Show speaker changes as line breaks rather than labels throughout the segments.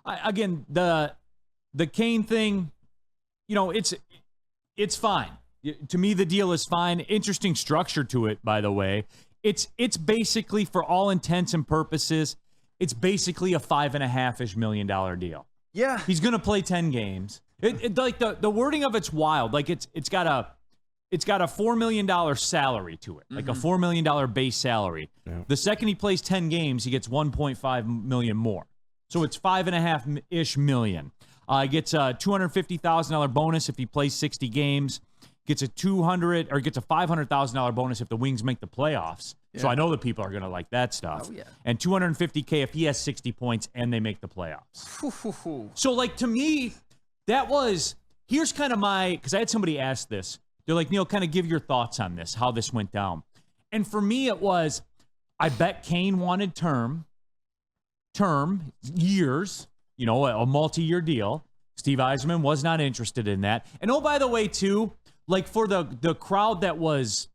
Again, the Kane thing, it's fine. To me, the deal is fine. Interesting structure to it, by the way. It's basically, for all intents and purposes, it's basically a $5.5 million deal.
Yeah.
He's going to play 10 games. Like the wording of it's wild. Like it's got a $4 million salary to it, like a $4 million base salary. Yeah. The second he plays 10 games, he gets $1.5 million more. So it's $5.5-ish million. He gets a $250,000 bonus if he plays 60 games. Gets a $500,000 bonus if the Wings make the playoffs. Yeah. So I know the people are going to like that stuff.
Oh, yeah.
And $250K if he has 60 points and they make the playoffs. So, like, to me, here's kind of because I had somebody ask this. They're like, Neil, kind of give your thoughts on this, how this went down. And for me, it was, I bet Kane wanted term, years, a multi-year deal. Steve Yzerman was not interested in that. And oh, by the way, too, like for the crowd that was,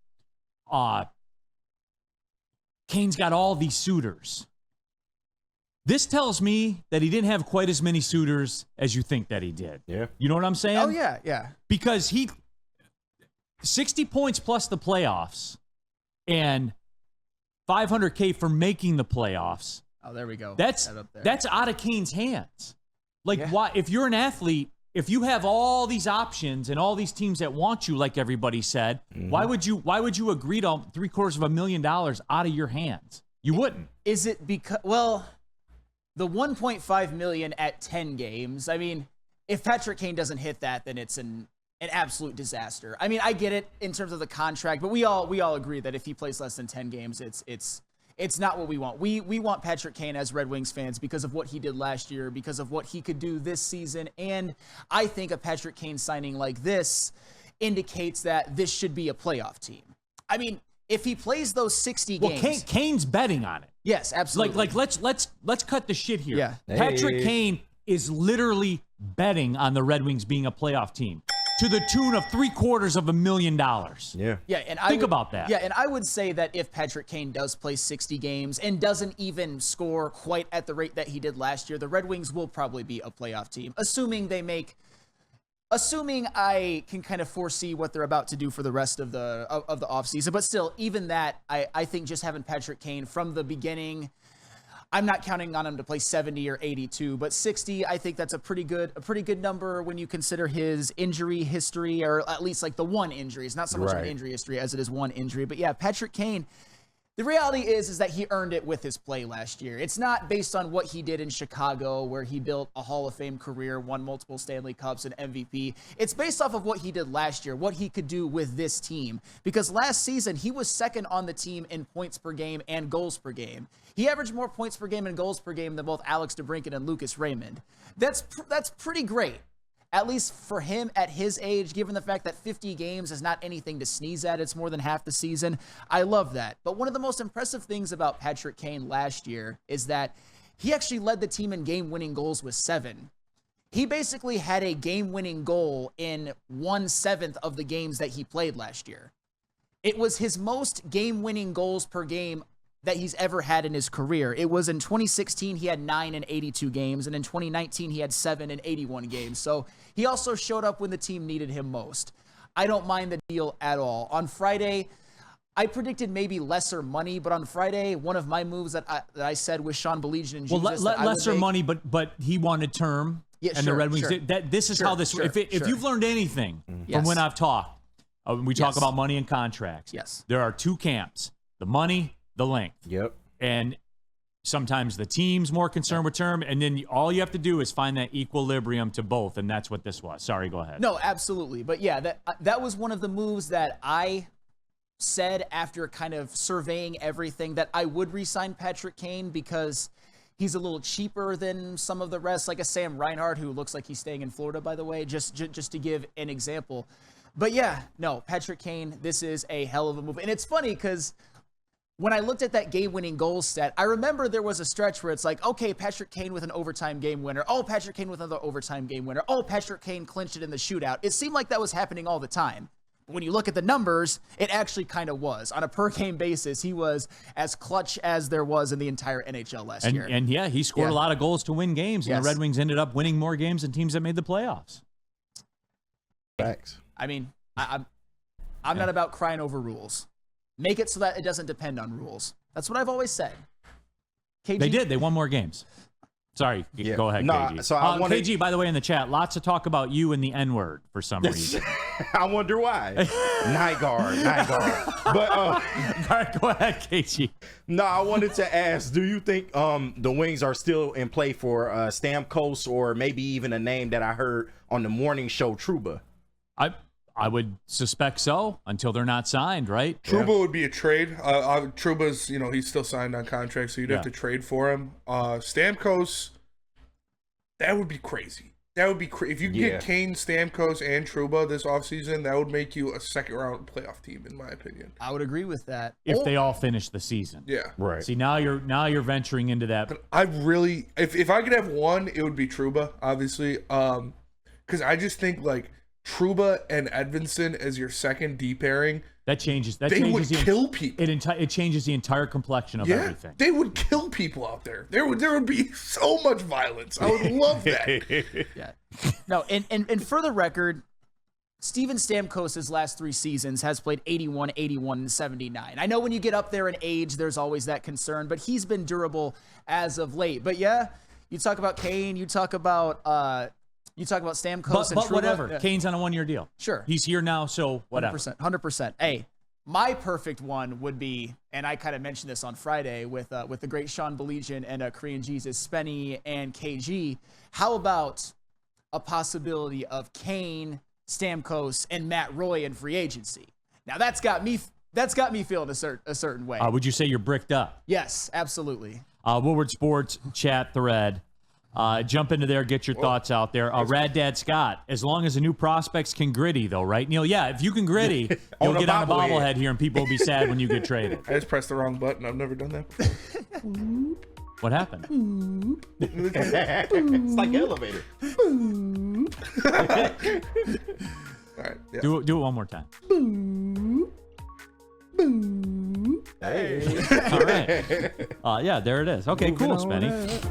Kane's got all these suitors. This tells me that he didn't have quite as many suitors as you think that he did.
Yeah.
You know what I'm saying?
Oh, yeah.
Because 60 points plus the playoffs and $500K for making the playoffs.
Oh, there we go.
That's out of Kane's hands. Like, why? If you're an athlete, if you have all these options and all these teams that want you, like everybody said, why would you agree to $750,000 out of your hands? You wouldn't.
Is it because, well, the $1.5 million at 10 games, I mean, if Patrick Kane doesn't hit that, then it's an absolute disaster. I mean, I get it in terms of the contract, but we all agree that if he plays less than 10 games, it's not what we want. We want Patrick Kane as Red Wings fans because of what he did last year, because of what he could do this season. And I think a Patrick Kane signing like this indicates that this should be a playoff team. I mean, if he plays those 60 games.
Well, Kane's betting on it.
Yes, absolutely.
Like let's cut the shit here.
Yeah.
Patrick Kane is literally betting on the Red Wings being a playoff team to the tune of $750,000.
Yeah.
Yeah, and
think about that.
Yeah, and I would say that if Patrick Kane does play 60 games and doesn't even score quite at the rate that he did last year, the Red Wings will probably be a playoff team, assuming I can kind of foresee what they're about to do for the rest of the offseason. But still, even that, I think just having Patrick Kane from the beginning, I'm not counting on him to play 70 or 82, but 60, I think that's a pretty good number when you consider his injury history, or at least like the one injury. It's not so much an injury history as it is one injury. But yeah, Patrick Kane, the reality is that he earned it with his play last year. It's not based on what he did in Chicago, where he built a Hall of Fame career, won multiple Stanley Cups and MVP. It's based off of what he did last year, what he could do with this team. Because last season, he was second on the team in points per game and goals per game. He averaged more points per game and goals per game than both Alex DeBrincat and Lucas Raymond. That's pretty great. At least for him at his age, given the fact that 50 games is not anything to sneeze at. It's more than half the season. I love that. But one of the most impressive things about Patrick Kane last year is that he actually led the team in game-winning goals with 7. He basically had a game-winning goal in 1/7 of the games that he played last year. It was his most game-winning goals per game that he's ever had in his career. It was in 2016, he had 9 in 82 games, and in 2019, he had 7 in 81 games. So he also showed up when the team needed him most. I don't mind the deal at all. On Friday, I predicted maybe lesser money, but on Friday, one of my moves that I said with Sean Baligian and Jesus,
lesser money, but he wanted term, and the Red Wings did. This is how this. If you've learned anything from when I've talked, we talk about money and contracts.
Yes,
there are two camps: the money, the length.
Yep. And
sometimes the team's more concerned with term, and then all you have to do is find that equilibrium to both, and that's what this was. Sorry, go ahead.
No, absolutely. But yeah, that was one of the moves that I said after kind of surveying everything, that I would re-sign Patrick Kane because he's a little cheaper than some of the rest, like a Sam Reinhart, who looks like he's staying in Florida, by the way, just to give an example. But yeah, no, Patrick Kane, this is a hell of a move. And it's funny because when I looked at that game-winning goal stat, I remember there was a stretch where it's like, okay, Patrick Kane with an overtime game winner. Oh, Patrick Kane with another overtime game winner. Oh, Patrick Kane clinched it in the shootout. It seemed like that was happening all the time. But when you look at the numbers, it actually kind of was. On a per-game basis, he was as clutch as there was in the entire NHL last year.
And yeah, he scored a lot of goals to win games, and the Red Wings ended up winning more games than teams that made the playoffs.
Facts.
I mean, I'm not about crying over rules. Make it so that it doesn't depend on rules. That's what I've always said. KG?
They did. They won more games. Sorry, go ahead, KG.
So I wanted...
KG, by the way, in the chat, lots of talk about you and the N-word for some reason.
I wonder why. Night guard. But
all right, go ahead, KG.
No, I wanted to ask, do you think the Wings are still in play for Stamkos, or maybe even a name that I heard on the morning show, Trouba?
I would suspect so until they're not signed, right?
Trouba would be a trade. Trouba's, he's still signed on contract, so you'd have to trade for him. Stamkos, that would be crazy. That would be crazy. If you can get Kane, Stamkos, and Trouba this offseason, that would make you a second-round playoff team, in my opinion.
I would agree with that.
If they all finish the season.
Yeah.
Right.
See, now you're venturing into that.
But I really, if I could have one, it would be Trouba, obviously. Because I just think, Trouba and Edvinsson as your second D pairing.
They
would kill people.
It changes the entire complexion of everything.
They would kill people out there. There would be so much violence. I would love that.
Yeah. No, and for the record, Steven Stamkos' last 3 seasons has played 81, 81, and 79. I know when you get up there in age, there's always that concern, but he's been durable as of late. But yeah, you talk about Kane, you talk about Stamkos,
but
and
whatever.
Yeah.
Kane's on a 1-year deal.
Sure.
He's here now, so whatever.
100%. Hey, my perfect one would be, and I kind of mentioned this on Friday with the great Sean Baligian and Korean Jesus, Spenny, and KG. How about a possibility of Kane, Stamkos, and Matt Roy in free agency? Now that's got me feeling a certain way.
Would you say you're bricked up?
Yes, absolutely.
Woodward Sports chat thread. Jump into there, get your thoughts out there. Rad Dad Scott, as long as the new prospects can gritty, though, right, Neil? Yeah, if you can gritty, you'll get on a bobblehead here, and people will be sad when you get traded.
I just pressed the wrong button. I've never done that before.
What happened?
It's like an elevator.
All right, yeah.
Do it one more time.
Hey.
All right. Yeah, there it is. Okay, cool, Spenny.